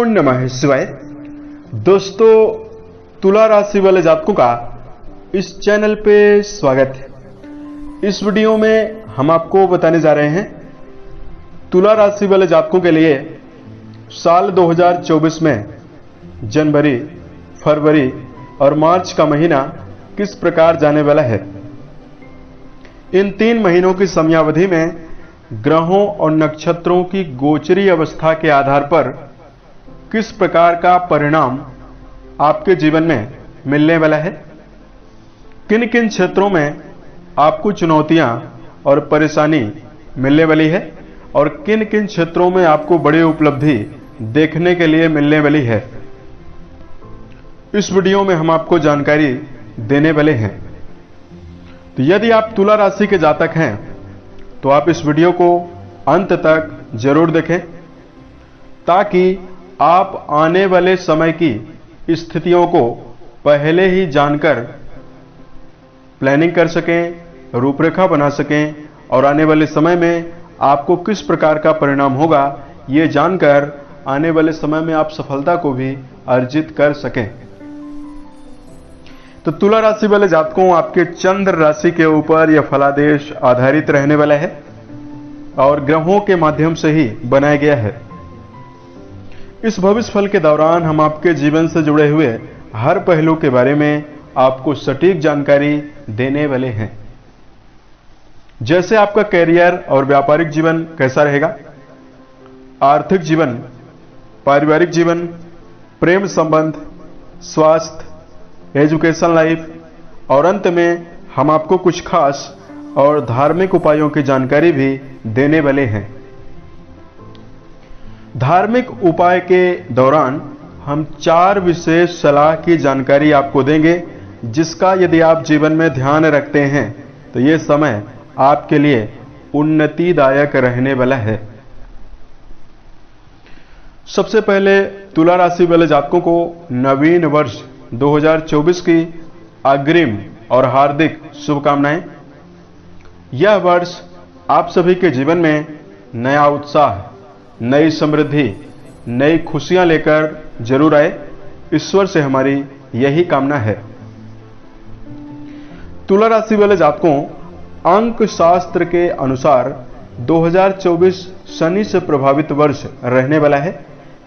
नमः शिवाय। दोस्तों, तुला राशि वाले जातकों का इस चैनल पे स्वागत है। इस वीडियो में हम आपको बताने जा रहे हैं तुला राशि वाले जातकों के लिए साल 2024 में जनवरी, फरवरी और मार्च का महीना किस प्रकार जाने वाला है। इन 3 महीनों की समयावधि में ग्रहों और नक्षत्रों की गोचरी अवस्था के आधार पर किस प्रकार का परिणाम आपके जीवन में मिलने वाला है, किन किन क्षेत्रों में आपको चुनौतियां और परेशानी मिलने वाली है और किन किन क्षेत्रों में आपको बड़ी उपलब्धि देखने के लिए मिलने वाली है, इस वीडियो में हम आपको जानकारी देने वाले हैं। तो यदि आप तुला राशि के जातक हैं तो आप इस वीडियो को अंत तक जरूर देखें ताकि आप आने वाले समय की स्थितियों को पहले ही जानकर प्लानिंग कर सकें, रूपरेखा बना सकें और आने वाले समय में आपको किस प्रकार का परिणाम होगा ये जानकर आने वाले समय में आप सफलता को भी अर्जित कर सकें। तो तुला राशि वाले जातकों, आपके चंद्र राशि के ऊपर यह फलादेश आधारित रहने वाला है और ग्रहों के माध्यम से ही बनाया गया है। इस भविष्य फल के दौरान हम आपके जीवन से जुड़े हुए हर पहलू के बारे में आपको सटीक जानकारी देने वाले हैं। जैसे आपका कैरियर और व्यापारिक जीवन कैसा रहेगा, आर्थिक जीवन, पारिवारिक जीवन, प्रेम संबंध, स्वास्थ्य, एजुकेशन लाइफ और अंत में हम आपको कुछ खास और धार्मिक उपायों की जानकारी भी देने वाले हैं। धार्मिक उपाय के दौरान हम 4 विशेष सलाह की जानकारी आपको देंगे जिसका यदि आप जीवन में ध्यान रखते हैं तो ये समय आपके लिए उन्नतिदायक रहने वाला है। सबसे पहले तुला राशि वाले जातकों को नवीन वर्ष 2024 की अग्रिम और हार्दिक शुभकामनाएं। यह वर्ष आप सभी के जीवन में नया उत्साह, नई समृद्धि, नई खुशियां लेकर जरूर आए। ईश्वर से हमारी यही कामना है। तुला राशि वाले जातकों, अंक शास्त्र के अनुसार 2024 शनि से प्रभावित वर्ष रहने वाला है,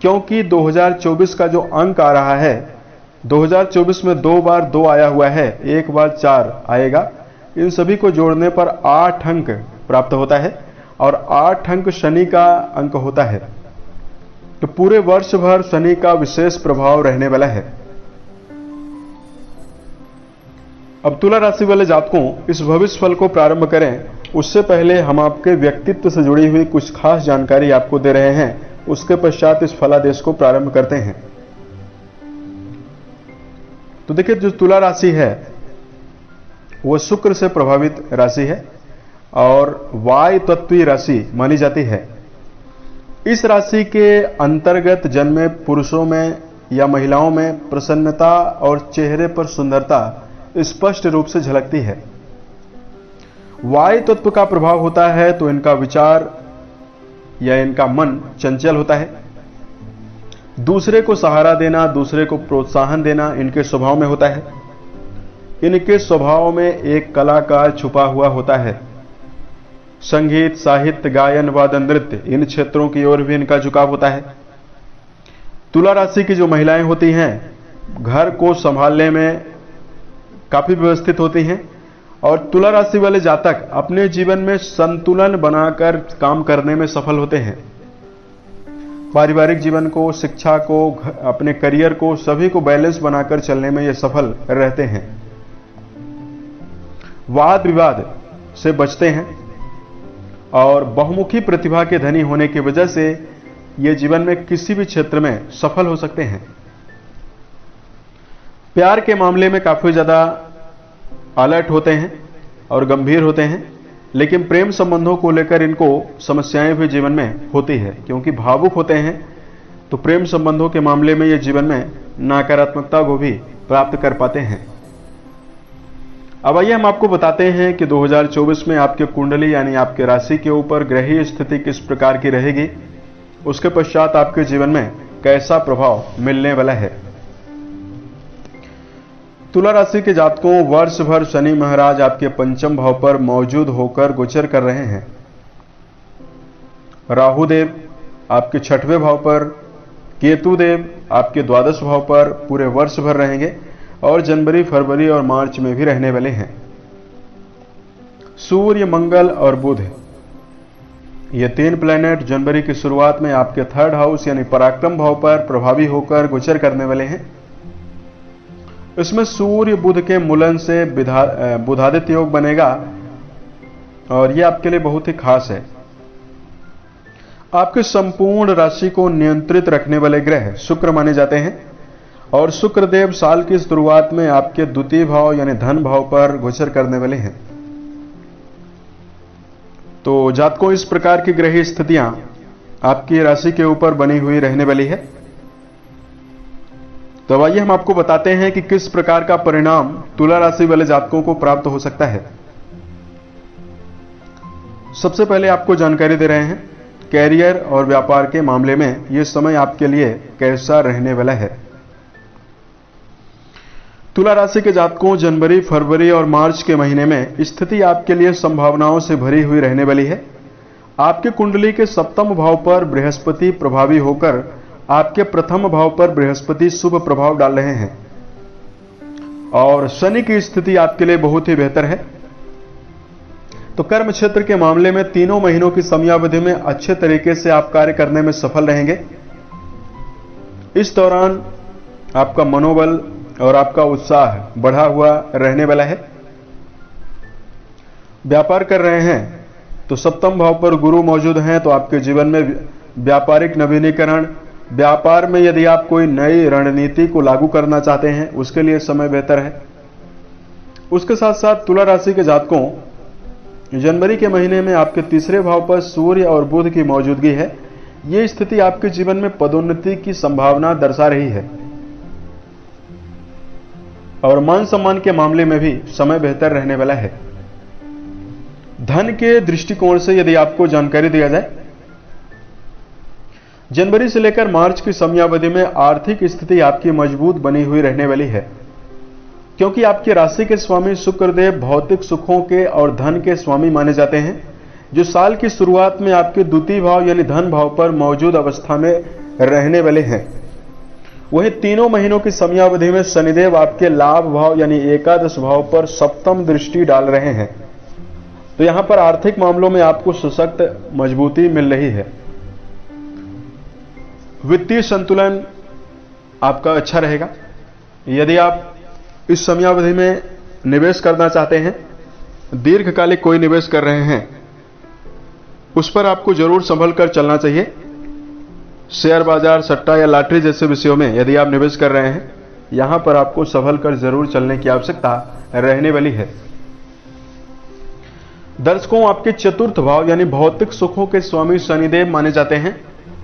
क्योंकि 2024 का जो अंक आ रहा है 2024 में 2 बार 2 आया हुआ है, 1 बार 4 आएगा। इन सभी को जोड़ने पर 8 अंक प्राप्त होता है और 8 अंक शनि का अंक होता है। तो पूरे वर्ष भर शनि का विशेष प्रभाव रहने वाला है। अब तुला राशि वाले जातकों, इस भविष्य फल को प्रारंभ करें उससे पहले हम आपके व्यक्तित्व से जुड़ी हुई कुछ खास जानकारी आपको दे रहे हैं। उसके पश्चात इस फलादेश को प्रारंभ करते हैं। तो देखिए, जो तुला राशि है वो शुक्र से प्रभावित राशि है और वायु तत्वीय राशि मानी जाती है। इस राशि के अंतर्गत जन्मे पुरुषों में या महिलाओं में प्रसन्नता और चेहरे पर सुंदरता स्पष्ट रूप से झलकती है। वायु तत्व का प्रभाव होता है तो इनका विचार या इनका मन चंचल होता है। दूसरे को सहारा देना, दूसरे को प्रोत्साहन देना इनके स्वभाव में होता है। इनके स्वभाव में एक कलाकार छुपा हुआ होता है। संगीत, साहित्य, गायन, वादन, नृत्य इन क्षेत्रों की ओर भी इनका झुकाव होता है। तुला राशि की जो महिलाएं होती हैं घर को संभालने में काफी व्यवस्थित होती हैं और तुला राशि वाले जातक अपने जीवन में संतुलन बनाकर काम करने में सफल होते हैं। पारिवारिक जीवन को, शिक्षा को, अपने करियर को, सभी को बैलेंस बनाकर चलने में ये सफल रहते हैं। वाद विवाद से बचते हैं और बहुमुखी प्रतिभा के धनी होने की वजह से ये जीवन में किसी भी क्षेत्र में सफल हो सकते हैं। प्यार के मामले में काफी ज्यादा अलर्ट होते हैं और गंभीर होते हैं, लेकिन प्रेम संबंधों को लेकर इनको समस्याएं भी जीवन में होती है। क्योंकि भावुक होते हैं तो प्रेम संबंधों के मामले में ये जीवन में नकारात्मकता को भी प्राप्त कर पाते हैं। अब आइए हम आपको बताते हैं कि 2024 में आपके कुंडली यानी आपके राशि के ऊपर ग्रहीय स्थिति किस प्रकार की रहेगी। उसके पश्चात आपके जीवन में कैसा प्रभाव मिलने वाला है। तुला राशि के जातकों, वर्ष भर शनि महाराज आपके पंचम भाव पर मौजूद होकर गोचर कर रहे हैं। राहु देव आपके छठवें भाव पर, केतु देव आपके द्वादश भाव पर पूरे वर्ष भर रहेंगे और जनवरी, फरवरी और मार्च में भी रहने वाले हैं। सूर्य, मंगल और बुध, ये 3 प्लैनेट जनवरी की शुरुआत में आपके 3rd हाउस यानी पराक्रम भाव पर प्रभावी होकर गोचर करने वाले हैं। इसमें सूर्य बुध के मूलन से बुधादित्य योग बनेगा और यह आपके लिए बहुत ही खास है। आपके संपूर्ण राशि को नियंत्रित रखने वाले ग्रह शुक्र माने जाते हैं और शुक्र देव साल की शुरुआत में आपके द्वितीय भाव यानी धन भाव पर गोचर करने वाले हैं। तो जातकों, इस प्रकार की ग्रही स्थितियां आपकी राशि के ऊपर बनी हुई रहने वाली है। तो आइए हम आपको बताते हैं कि किस प्रकार का परिणाम तुला राशि वाले जातकों को प्राप्त हो सकता है। सबसे पहले आपको जानकारी दे रहे हैं कैरियर और व्यापार के मामले में यह समय आपके लिए कैसा रहने वाला है। तुला राशि के जातकों, जनवरी, फरवरी और मार्च के महीने में स्थिति आपके लिए संभावनाओं से भरी हुई रहने वाली है। आपके कुंडली के 7वें भाव पर बृहस्पति प्रभावी होकर आपके प्रथम भाव पर बृहस्पति शुभ प्रभाव डाल रहे हैं और शनि की स्थिति आपके लिए बहुत ही बेहतर है। तो कर्म क्षेत्र के मामले में तीनों महीनों की समयावधि में अच्छे तरीके से आप कार्य करने में सफल रहेंगे। इस दौरान आपका मनोबल और आपका उत्साह बढ़ा हुआ रहने वाला है। व्यापार कर रहे हैं तो 7वें भाव पर गुरु मौजूद हैं, तो आपके जीवन में व्यापारिक नवीनीकरण, व्यापार में यदि आप कोई नई रणनीति को लागू करना चाहते हैं उसके लिए समय बेहतर है। उसके साथ साथ तुला राशि के जातकों, जनवरी के महीने में आपके 3रे भाव पर सूर्य और बुध की मौजूदगी है। यह स्थिति आपके जीवन में पदोन्नति की संभावना दर्शा रही है और मान सम्मान के मामले में भी समय बेहतर रहने वाला है। धन के दृष्टिकोण से यदि आपको जानकारी दिया जाए, जनवरी से लेकर मार्च की समयावधि में आर्थिक स्थिति आपकी मजबूत बनी हुई रहने वाली है, क्योंकि आपकी राशि के स्वामी शुक्रदेव भौतिक सुखों के और धन के स्वामी माने जाते हैं, जो साल की शुरुआत में आपके द्वितीय भाव यानी धन भाव पर मौजूद अवस्था में रहने वाले हैं। वहीं तीनों महीनों की समयावधि में शनिदेव आपके लाभ भाव यानी एकादश भाव पर 7वीं दृष्टि डाल रहे हैं। तो यहां पर आर्थिक मामलों में आपको सशक्त मजबूती मिल रही है। वित्तीय संतुलन आपका अच्छा रहेगा। यदि आप इस समयावधि में निवेश करना चाहते हैं, दीर्घकालिक कोई निवेश कर रहे हैं, उस पर आपको जरूर संभल कर चलना चाहिए। शेयर बाजार, सट्टा या लॉटरी जैसे विषयों में यदि आप निवेश कर रहे हैं, यहां पर आपको संभल कर जरूर चलने की आवश्यकता रहने वाली है। दर्शकों, आपके 4th भाव यानी भौतिक सुखों के स्वामी शनिदेव माने जाते हैं।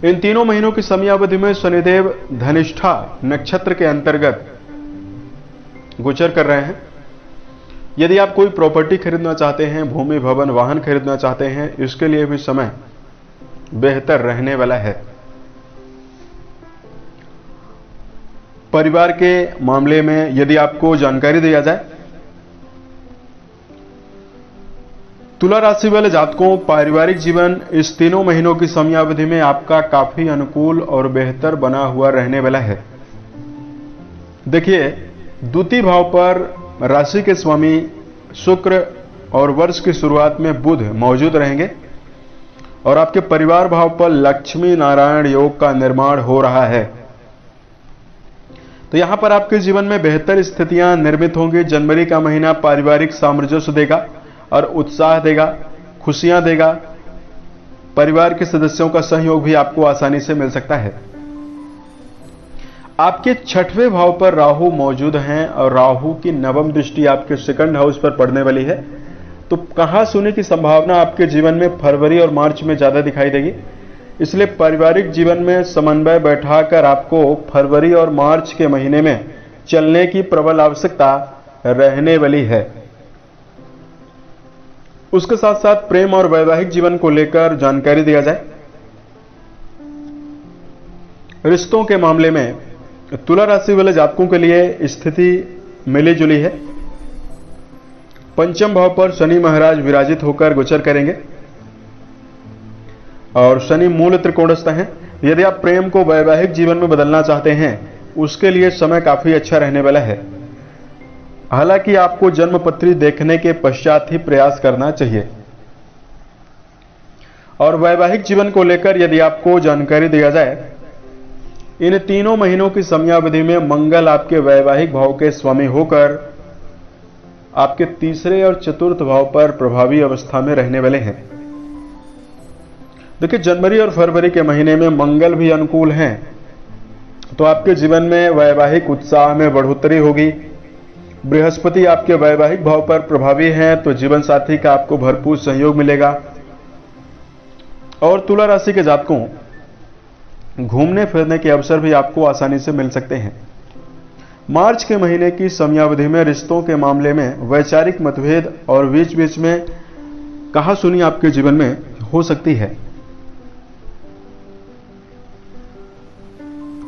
इन तीनों महीनों की समयावधि में शनिदेव धनिष्ठा नक्षत्र के अंतर्गत गोचर कर रहे हैं। यदि आप कोई प्रॉपर्टी खरीदना चाहते हैं, भूमि, भवन, वाहन खरीदना चाहते हैं, इसके लिए भी समय बेहतर रहने वाला है। परिवार के मामले में यदि आपको जानकारी दिया जाए, तुला राशि वाले जातकों, पारिवारिक जीवन इस तीनों महीनों की समयावधि में आपका काफी अनुकूल और बेहतर बना हुआ रहने वाला है। देखिए, द्वितीय भाव पर राशि के स्वामी शुक्र और वर्ष की शुरुआत में बुध मौजूद रहेंगे और आपके परिवार भाव पर लक्ष्मी नारायण योग का निर्माण हो रहा है। तो यहां पर आपके जीवन में बेहतर स्थितियां निर्मित होंगी। जनवरी का महीना पारिवारिक सामंजस्य देगा और उत्साह देगा, खुशियां देगा। परिवार के सदस्यों का सहयोग भी आपको आसानी से मिल सकता है। आपके 6वें भाव पर राहु मौजूद हैं और राहु की 9वीं दृष्टि आपके 2nd हाउस पर पड़ने वाली है। तो कहा सुनी की संभावना आपके जीवन में फरवरी और मार्च में ज्यादा दिखाई देगी। इसलिए पारिवारिक जीवन में समन्वय बैठाकर आपको फरवरी और मार्च के महीने में चलने की प्रबल आवश्यकता रहने वाली है। उसके साथ साथ प्रेम और वैवाहिक जीवन को लेकर जानकारी दिया जाए, रिश्तों के मामले में तुला राशि वाले जातकों के लिए स्थिति मिली जुली है। पंचम भाव पर शनि महाराज विराजित होकर गोचर करेंगे और शनि मूल त्रिकोणस्थ हैं। यदि आप प्रेम को वैवाहिक जीवन में बदलना चाहते हैं उसके लिए समय काफी अच्छा रहने वाला है। हालांकि आपको जन्मपत्री देखने के पश्चात ही प्रयास करना चाहिए। और वैवाहिक जीवन को लेकर यदि आपको जानकारी दिया जाए, इन तीनों महीनों की समयावधि में मंगल आपके वैवाहिक भाव के स्वामी होकर आपके तीसरे और चतुर्थ भाव पर प्रभावी अवस्था में रहने वाले हैं। देखिए, जनवरी और फरवरी के महीने में मंगल भी अनुकूल हैं, तो आपके जीवन में वैवाहिक उत्साह में बढ़ोतरी होगी। बृहस्पति आपके वैवाहिक भाव पर प्रभावी हैं, तो जीवन साथी का आपको भरपूर सहयोग मिलेगा। और तुला राशि के जातकों, घूमने फिरने के अवसर भी आपको आसानी से मिल सकते हैं। मार्च के महीने की समयावधि में रिश्तों के मामले में वैचारिक मतभेद और बीच बीच में कहासुनी आपके जीवन में हो सकती है।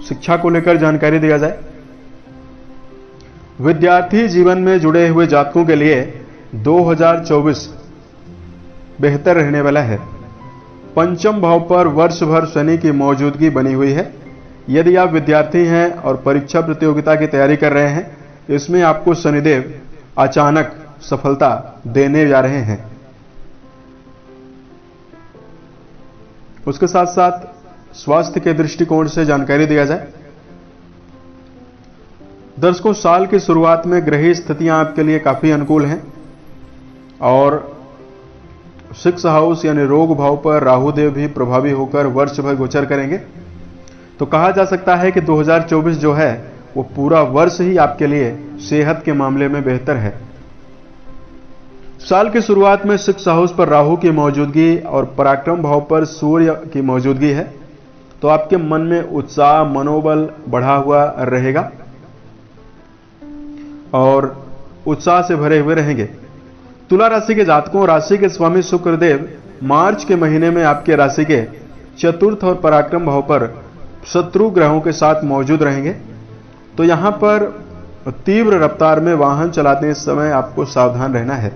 शिक्षा को लेकर जानकारी दिया जाए, विद्यार्थी जीवन में जुड़े हुए जातकों के लिए 2024 बेहतर रहने वाला है। पंचम भाव पर वर्ष भर शनि की मौजूदगी बनी हुई है। यदि आप विद्यार्थी हैं और परीक्षा प्रतियोगिता की तैयारी कर रहे हैं, इसमें आपको शनिदेव अचानक सफलता देने जा रहे हैं। उसके साथ साथ स्वास्थ्य के दृष्टिकोण से जानकारी दिया जाए, दर्शकों, साल की शुरुआत में ग्रही स्थितियां आपके लिए काफी अनुकूल हैं और 6 हाउस यानी रोग भाव पर राहुदेव भी प्रभावी होकर वर्ष भर गोचर करेंगे। तो कहा जा सकता है कि 2024 जो है वो पूरा वर्ष ही आपके लिए सेहत के मामले में बेहतर है। साल की शुरुआत में 6 हाउस पर राहु की मौजूदगी और पराक्रम भाव पर सूर्य की मौजूदगी है, तो आपके मन में उत्साह, मनोबल बढ़ा हुआ रहेगा और उत्साह से भरे हुए रहेंगे। तुला राशि के जातकों, राशि के स्वामी शुक्रदेव मार्च के महीने में आपके राशि के चतुर्थ और पराक्रम भाव पर शत्रु ग्रहों के साथ मौजूद रहेंगे, तो यहां पर तीव्र रफ्तार में वाहन चलाते समय आपको सावधान रहना है।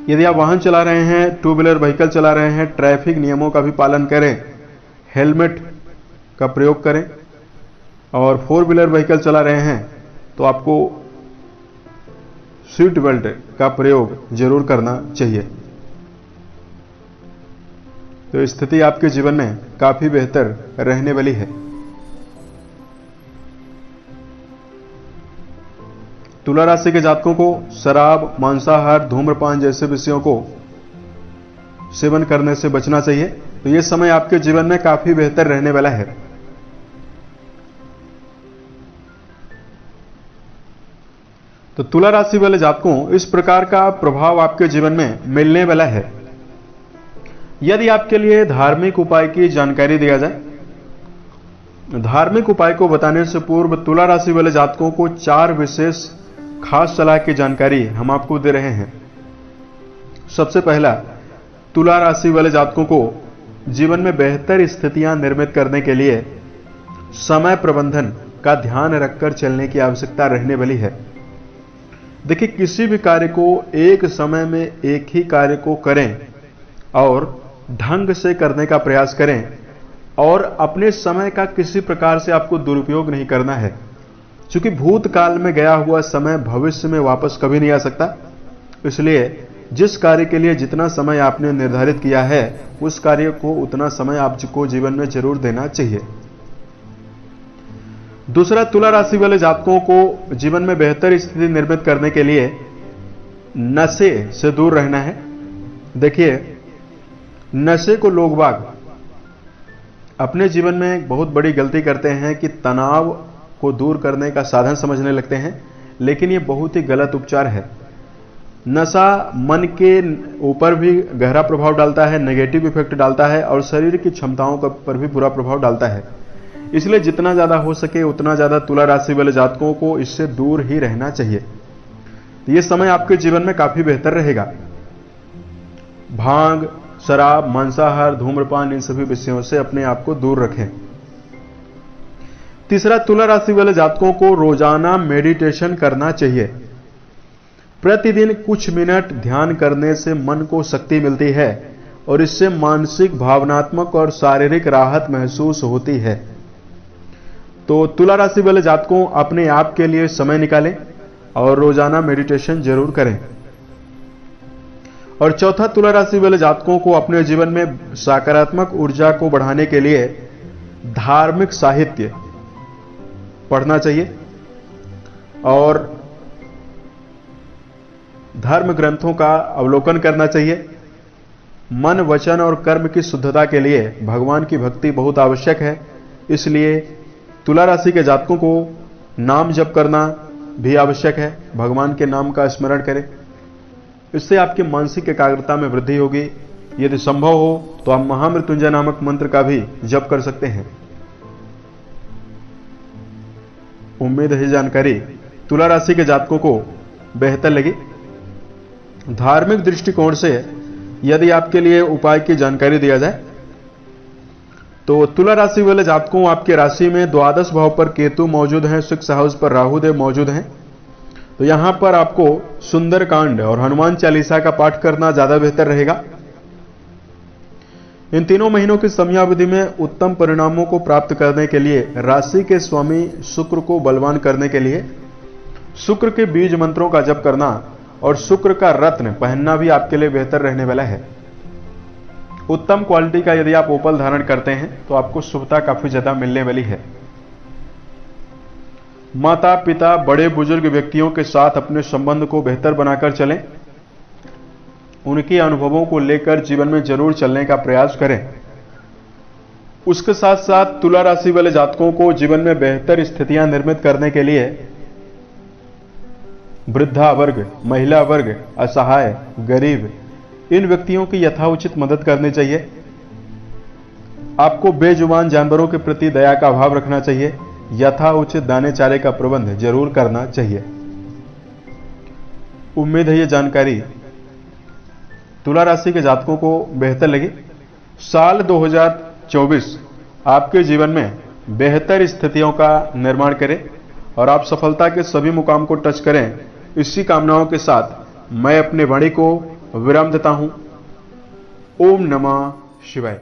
यदि आप वाहन चला रहे हैं, टू व्हीलर व्हीकल चला रहे हैं, ट्रैफिक नियमों का भी पालन करें, हेलमेट का प्रयोग करें और 4 व्हीलर व्हीकल चला रहे हैं तो आपको सीट बेल्ट का प्रयोग जरूर करना चाहिए। तो स्थिति आपके जीवन में काफी बेहतर रहने वाली है। तुला राशि के जातकों को शराब, मांसाहार, धूम्रपान जैसे विषयों को सेवन करने से बचना चाहिए। तो यह समय आपके जीवन में काफी बेहतर रहने वाला है। तो तुला राशि वाले जातकों, इस प्रकार का प्रभाव आपके जीवन में मिलने वाला है। यदि आपके लिए धार्मिक उपाय की जानकारी दिया जाए, धार्मिक उपाय को बताने से पूर्व तुला राशि वाले जातकों को 4 विशेष खास सलाह की जानकारी हम आपको दे रहे हैं। सबसे पहला, तुला राशि वाले जातकों को जीवन में बेहतर स्थितियां निर्मित करने के लिए समय प्रबंधन का ध्यान रखकर चलने की आवश्यकता रहने वाली है। देखिए, किसी भी कार्य को एक समय में एक ही कार्य को करें और ढंग से करने का प्रयास करें और अपने समय का किसी प्रकार से आपको दुरुपयोग नहीं करना है, क्योंकि भूतकाल में गया हुआ समय भविष्य में वापस कभी नहीं आ सकता। इसलिए जिस कार्य के लिए जितना समय आपने निर्धारित किया है, उस कार्य को उतना समय आपको जीवन में जरूर देना चाहिए। दूसरा, तुला राशि वाले जातकों को जीवन में बेहतर स्थिति निर्मित करने के लिए नशे से दूर रहना है। देखिए, नशे को लोग बाग अपने जीवन में एक बहुत बड़ी गलती करते हैं कि तनाव को दूर करने का साधन समझने लगते हैं, लेकिन यह बहुत ही गलत उपचार है। नशा मन के ऊपर भी गहरा प्रभाव डालता है, नेगेटिव इफेक्ट डालता है और शरीर की क्षमताओं पर भी बुरा प्रभाव डालता है। इसलिए जितना ज्यादा हो सके उतना ज्यादा तुला राशि वाले जातकों को इससे दूर ही रहना चाहिए। तो यह समय आपके जीवन में काफी बेहतर रहेगा। भांग, शराब, मांसाहार, धूम्रपान, इन सभी विषयों से अपने आप को दूर रखें। तीसरा, तुला राशि वाले जातकों को रोजाना मेडिटेशन करना चाहिए। प्रतिदिन कुछ मिनट ध्यान करने से मन को शक्ति मिलती है और इससे मानसिक, भावनात्मक और शारीरिक राहत महसूस होती है। तो तुला राशि वाले जातकों अपने आप के लिए समय निकालें और रोजाना मेडिटेशन जरूर करें। और चौथा, तुला राशि वाले जातकों को अपने जीवन में सकारात्मक ऊर्जा को बढ़ाने के लिए धार्मिक साहित्य पढ़ना चाहिए और धर्म ग्रंथों का अवलोकन करना चाहिए। मन, वचन और कर्म की शुद्धता के लिए भगवान की भक्ति बहुत आवश्यक है, इसलिए तुला राशि के जातकों को नाम जप करना भी आवश्यक है। भगवान के नाम का स्मरण करें, इससे आपकी मानसिक एकाग्रता में वृद्धि होगी। यदि संभव हो तो आप महामृत्युंजय नामक मंत्र का भी जप कर सकते हैं। उम्मीद है जानकारी तुला राशि के जातकों को बेहतर लगी। धार्मिक दृष्टिकोण से यदि आपके लिए उपाय की जानकारी दिया जाए तो तुला राशि वाले जातकों, आपके राशि में द्वादश भाव पर केतु मौजूद हैं, 6th हाउस पर राहु देव मौजूद हैं। तो यहां पर आपको सुंदरकांड और हनुमान चालीसा का पाठ करना ज्यादा बेहतर रहेगा। इन तीनों महीनों की समयावधि में उत्तम परिणामों को प्राप्त करने के लिए, राशि के स्वामी शुक्र को बलवान करने के लिए शुक्र के बीज मंत्रों का जप करना और शुक्र का रत्न पहनना भी आपके लिए बेहतर रहने वाला है। उत्तम क्वालिटी का यदि आप ओपल धारण करते हैं तो आपको शुभता काफी ज्यादा मिलने वाली है। माता पिता, बड़े बुजुर्ग व्यक्तियों के साथ अपने संबंध को बेहतर बनाकर चलें। उनके अनुभवों को लेकर जीवन में जरूर चलने का प्रयास करें। उसके साथ साथ तुला राशि वाले जातकों को जीवन में बेहतर स्थितियां निर्मित करने के लिए वृद्धा वर्ग, महिला वर्ग, असहाय, गरीब, इन व्यक्तियों की यथाउचित मदद करनी चाहिए। आपको बेजुबान जानवरों के प्रति दया का भाव रखना चाहिए। यथाउचित दाने चारे का प्रबंध जरूर करना चाहिए। उम्मीद है ये जानकारी तुला राशि के जातकों को बेहतर लगी। साल 2024 आपके जीवन में बेहतर स्थितियों का निर्माण करे और आप सफलता के सभी मुकाम को टच करें। इसी कामनाओं के साथ मैं अपने वाणी को विराम देता हूं। ओम नमः शिवाय।